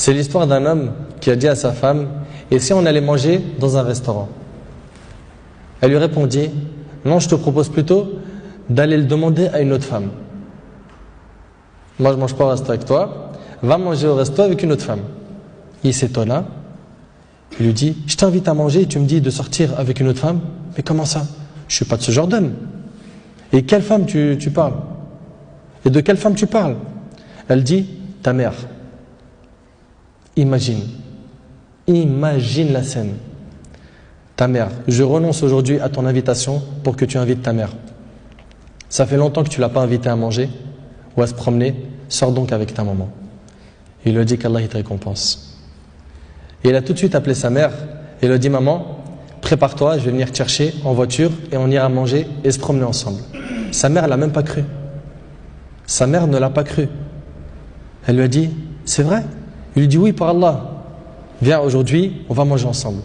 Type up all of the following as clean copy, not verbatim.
C'est l'histoire d'un homme qui a dit à sa femme: et si on allait manger dans un restaurant? Elle lui répondit: non, je te propose plutôt d'aller le demander à une autre femme. Moi je mange pas au resto avec toi, va manger au resto avec une autre femme. Il s'étonna, il lui dit: je t'invite à manger et tu me dis de sortir avec une autre femme? Mais comment ça? Je suis pas de ce genre d'homme. Et quelle femme tu parles? Et de quelle femme tu parles? Elle dit: ta mère. Imagine la scène. Ta mère: je renonce aujourd'hui à ton invitation pour que tu invites ta mère. Ça fait longtemps que tu l'as pas invitée à manger ou à se promener, sors donc avec ta maman. Il lui dit qu'Allah il te récompense. Et il a tout de suite appelé sa mère et lui a dit: maman, prépare-toi, je vais venir te chercher en voiture et on ira manger et se promener ensemble. Sa mère l'a même pas cru. Sa mère ne l'a pas cru. Elle lui a dit: c'est vrai? Il lui dit: oui, par Allah. Viens aujourd'hui, on va manger ensemble.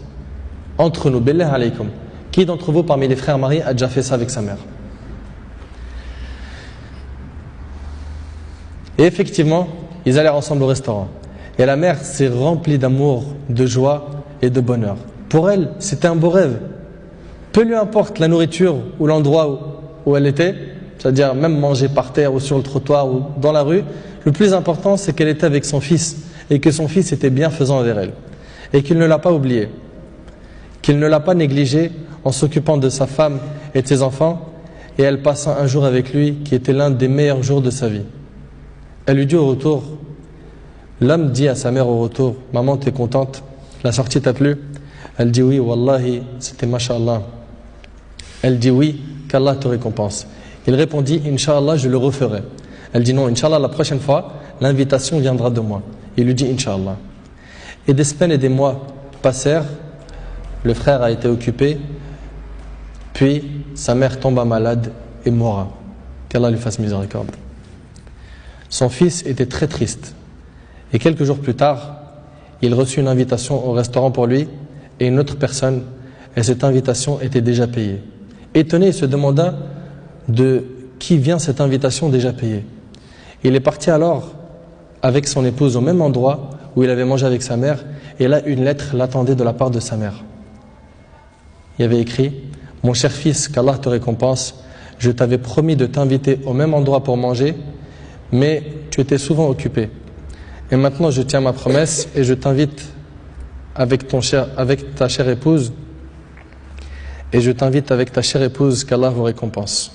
Entre nous, billah alaykum. Qui d'entre vous parmi les frères mariés a déjà fait ça avec sa mère? Et effectivement, ils allèrent ensemble au restaurant. Et la mère s'est remplie d'amour, de joie et de bonheur. Pour elle, c'était un beau rêve. Peu lui importe la nourriture ou l'endroit où elle était, c'est-à-dire même manger par terre ou sur le trottoir ou dans la rue, le plus important c'est qu'elle était avec son fils et que son fils était bienfaisant envers elle. Et qu'il ne l'a pas oublié, qu'il ne l'a pas négligé en s'occupant de sa femme et de ses enfants, et elle passa un jour avec lui qui était l'un des meilleurs jours de sa vie. Elle lui dit au retour, l'homme dit à sa mère au retour: maman, t'es contente? La sortie t'a plu? Elle dit: oui, wallahi, c'était masha'Allah. Elle dit: oui, qu'Allah te récompense. Il répondit: Inch'Allah, je le referai. Elle dit: non, Inch'Allah, la prochaine fois, l'invitation viendra de moi. Il lui dit: Inch'Allah. Et des semaines et des mois passèrent, le frère a été occupé, puis sa mère tomba malade et mourra. Qu'Allah lui fasse miséricorde. Son fils était très triste. Et quelques jours plus tard, il reçut une invitation au restaurant pour lui et une autre personne, et cette invitation était déjà payée. Étonné, il se demanda de qui vient cette invitation déjà payée. Il est parti alors avec son épouse au même endroit où il avait mangé avec sa mère, et là une lettre l'attendait de la part de sa mère. Il y avait écrit: mon cher fils, qu'Allah te récompense, je t'avais promis de t'inviter au même endroit pour manger, mais tu étais souvent occupé. Et maintenant je tiens ma promesse et je t'invite avec ta chère épouse, et je t'invite avec ta chère épouse, qu'Allah vous récompense.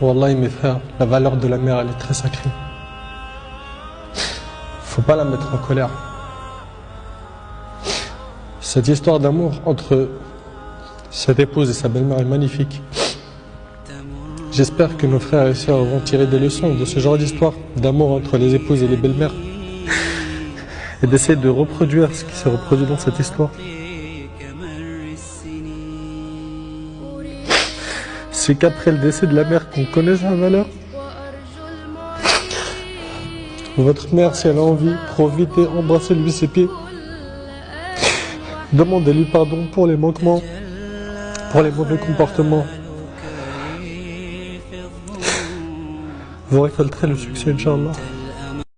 Wallahi mes frères, la valeur de la mère elle est très sacrée. Faut pas la mettre en colère. Cette histoire d'amour entre cette épouse et sa belle-mère est magnifique. J'espère que nos frères et sœurs vont tirer des leçons de ce genre d'histoire d'amour entre les épouses et les belles-mères et d'essayer de reproduire ce qui s'est reproduit dans cette histoire. C'est qu'après le décès de la mère qu'on connaît sa valeur. Votre mère, si elle a envie, profitez, embrassez-lui ses pieds. Demandez-lui pardon pour les manquements, pour les mauvais comportements. Vous récolterez le succès, Inch'Allah.